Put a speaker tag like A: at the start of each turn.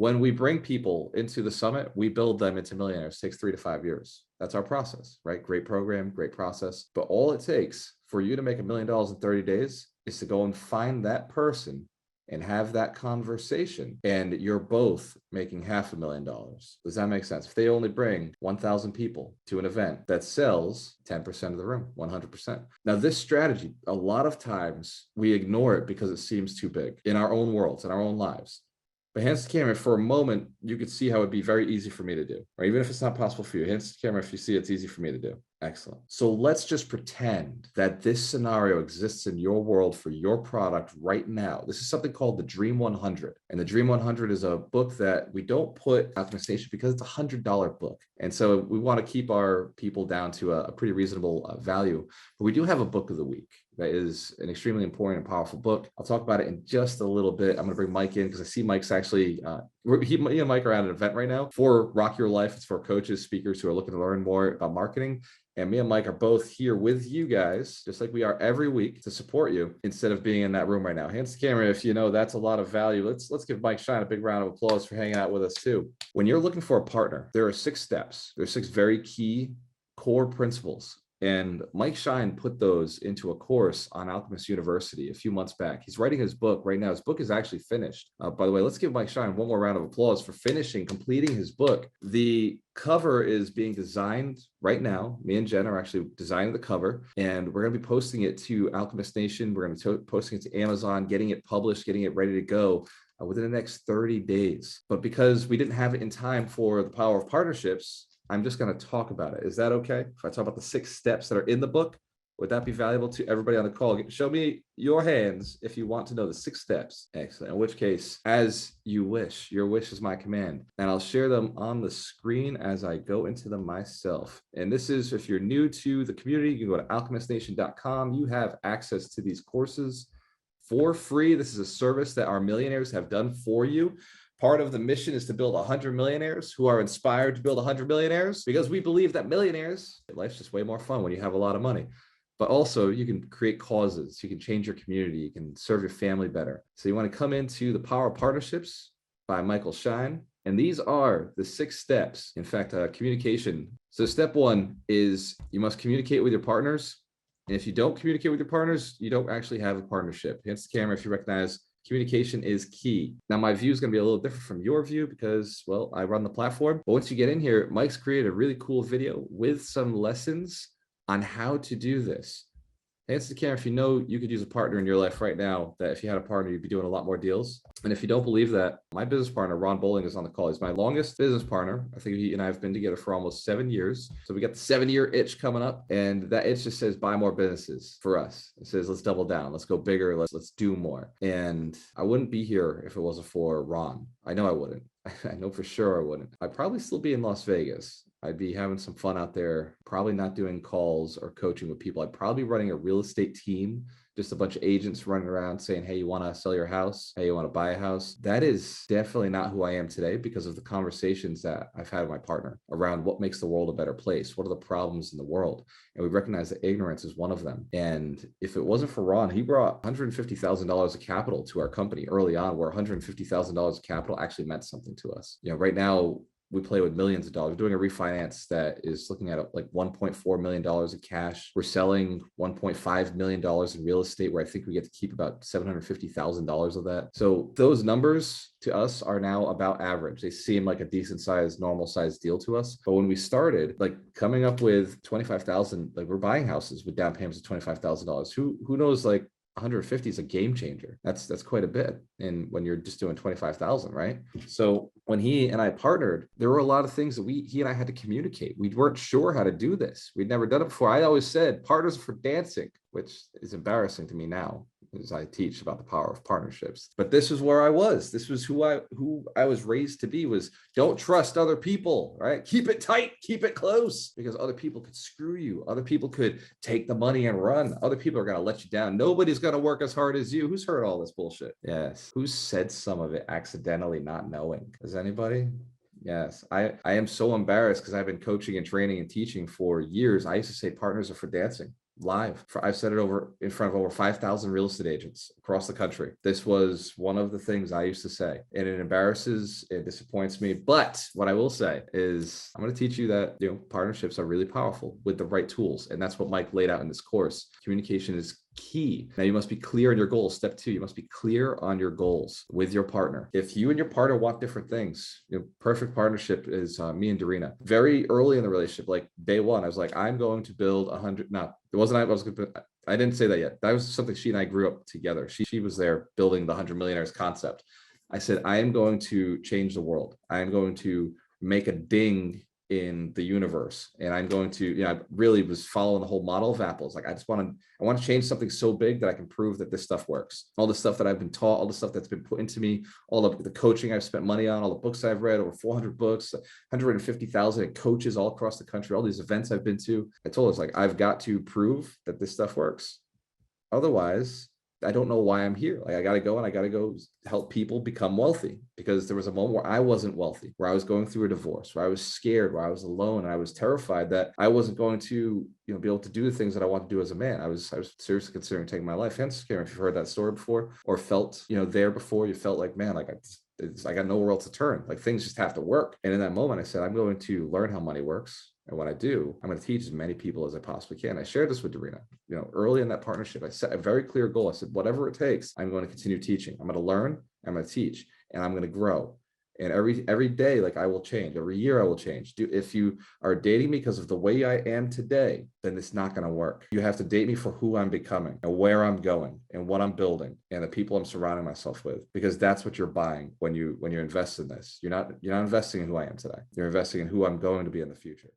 A: When we bring people into the summit, we build them into millionaires. It takes 3 to 5 years. That's our process, right? Great program, great process. But all it takes for you to make $1 million in 30 days is to go and find that person and have that conversation, and you're both making $500,000. Does that make sense? If they only bring 1,000 people to an event that sells 10% of the room, 100%. Now, this strategy, a lot of times we ignore it because it seems too big in our own worlds, in our own lives. But hands to camera, for a moment, you could see how it'd be very easy for me to do, right? Even if it's not possible for you, hands to camera, if you see it's easy for me to do. Excellent. So let's just pretend that this scenario exists in your world for your product right now. This is something called the Dream 100. And the Dream 100 is a book that we don't put Alchemist Nation because it's a $100 book. And so we want to keep our people down to a pretty reasonable value. But we do have a book of the week. That is an extremely important and powerful book. I'll talk about it in just a little bit. I'm going to bring Mike in because I see Mike's actually, me and Mike are at an event right now for Rock Your Life. It's for coaches, speakers who are looking to learn more about marketing. And me and Mike are both here with you guys, just like we are every week, to support you instead of being in that room right now. Hands to camera, if you know that's a lot of value. Let's give Mike Shine a big round of applause for hanging out with us too. When you're looking for a partner, there are 6 steps. There's 6 very key core principles. And Mike Shine put those into a course on Alchemist University a few months back. He's writing his book right now. His book is actually finished. By the way, let's give Mike Shine one more round of applause for completing his book. The cover is being designed right now. Me and Jen are actually designing the cover, and we're going to be posting it to Alchemist Nation. We're going to be posting it to Amazon, getting it published, getting it ready to go within the next 30 days. But because we didn't have it in time for the Power of Partnerships, I'm just going to talk about it. Is that okay? If I talk about the 6 steps that are in the book, would that be valuable to everybody on the call? Show me your hands if you want to know the 6 steps. Excellent. In which case, as you wish, your wish is my command. And I'll share them on the screen as I go into them myself. And this is, if you're new to the community, you can go to alchemistnation.com. You have access to these courses for free. This is a service that our millionaires have done for you. Part of the mission is to build 100 millionaires who are inspired to build 100 millionaires, because we believe that millionaires, life's just way more fun when you have a lot of money. But also you can create causes, you can change your community, you can serve your family better. So you want to come into the Power of Partnerships by Michael Shine. And these are the 6 steps. In fact, communication. So step 1 is you must communicate with your partners. And if you don't communicate with your partners, you don't actually have a partnership. Hence the camera, if you recognize, communication is key. Now, my view is going to be a little different from your view because, well, I run the platform. But once you get in here, Mike's created a really cool video with some lessons on how to do this. Hands to the camera if you know you could use a partner in your life right now, that if you had a partner, you'd be doing a lot more deals. And if you don't believe that, my business partner, Ron Bowling, is on the call. He's my longest business partner. I think he and I have been together for almost 7 years. So we got the 7-year itch coming up, and that itch just says buy more businesses for us. It says, let's double down. Let's go bigger. Let's do more. And I wouldn't be here if it wasn't for Ron. I know I wouldn't. I know for sure I wouldn't. I'd probably still be in Las Vegas. I'd be having some fun out there, probably not doing calls or coaching with people. I'd probably be running a real estate team, just a bunch of agents running around saying, hey, you want to sell your house? Hey, you want to buy a house? That is definitely not who I am today because of the conversations that I've had with my partner around what makes the world a better place. What are the problems in the world? And we recognize that ignorance is one of them. And if it wasn't for Ron, he brought $150,000 of capital to our company early on, where $150,000 of capital actually meant something to us. You know, right now, we play with millions of dollars. We're doing a refinance that is looking at like $1.4 million of cash. We're selling $1.5 million in real estate, where I think we get to keep about $750,000 of that. So those numbers to us are now about average. They seem like a decent sized, normal sized deal to us. But when we started, like coming up with 25,000, like we're buying houses with down payments of $25,000. Who knows, like 150 is a game changer. That's quite a bit. And when you're just doing 25,000, right? So when he and I partnered, there were a lot of things that he and I had to communicate. We weren't sure how to do this. We'd never done it before. I always said partners are for dancing, which is embarrassing to me now as I teach about the power of partnerships. But this is where I was. This was who I was raised to be, was don't trust other people, right? Keep it tight, keep it close, because other people could screw you. Other people could take the money and run. Other people are going to let you down. Nobody's going to work as hard as you. Who's heard all this bullshit? Yes. Who said some of it accidentally, not knowing? Is anybody? Yes. I am so embarrassed because I've been coaching and training and teaching for years. I used to say partners are for dancing. live. I've said it over in front of over 5,000 real estate agents across the country. This was one of the things I used to say, and it embarrasses, it disappoints me. But what I will say is I'm going to teach you that, partnerships are really powerful with the right tools. And that's what Mike laid out in this course. Communication is key. Now you must be clear on your goals. Step 2, you must be clear on your goals with your partner. If you and your partner want different things, perfect partnership is me and Darina. Very early in the relationship, like day one, I was like, I'm going to build 100. No, it wasn't. I didn't say that yet. That was something she and I grew up together. She was there building the 100 millionaires concept. I said, I am going to change the world. I am going to make a ding in the universe. And I'm going to, I really was following the whole model of Apple's. Like, I want to change something so big that I can prove that this stuff works. All the stuff that I've been taught, all the stuff that's been put into me, all of the coaching I've spent money on, all the books I've read, over 400 books, 150,000 coaches all across the country, all these events I've been to. I told us, like, I've got to prove that this stuff works. Otherwise, I don't know why I'm here. Like, I got to go and I got to go help people become wealthy, because there was a moment where I wasn't wealthy, where I was going through a divorce, where I was scared, where I was alone. And I was terrified that I wasn't going to, be able to do the things that I want to do as a man. I was seriously considering taking my life. Hence, if you've heard that story before or felt, there before, you felt like, man, like I got nowhere else to turn. Like, things just have to work. And in that moment, I said, I'm going to learn how money works. And when I do, I'm going to teach as many people as I possibly can. I shared this with Darina. Early in that partnership, I set a very clear goal. I said, whatever it takes, I'm going to continue teaching. I'm going to learn, I'm going to teach, and I'm going to grow. And every day, like, I will change. Every year I will change. If you are dating me because of the way I am today, then it's not going to work. You have to date me for who I'm becoming and where I'm going and what I'm building and the people I'm surrounding myself with, because that's what you're buying when you invest in this. You're not investing in who I am today. You're investing in who I'm going to be in the future.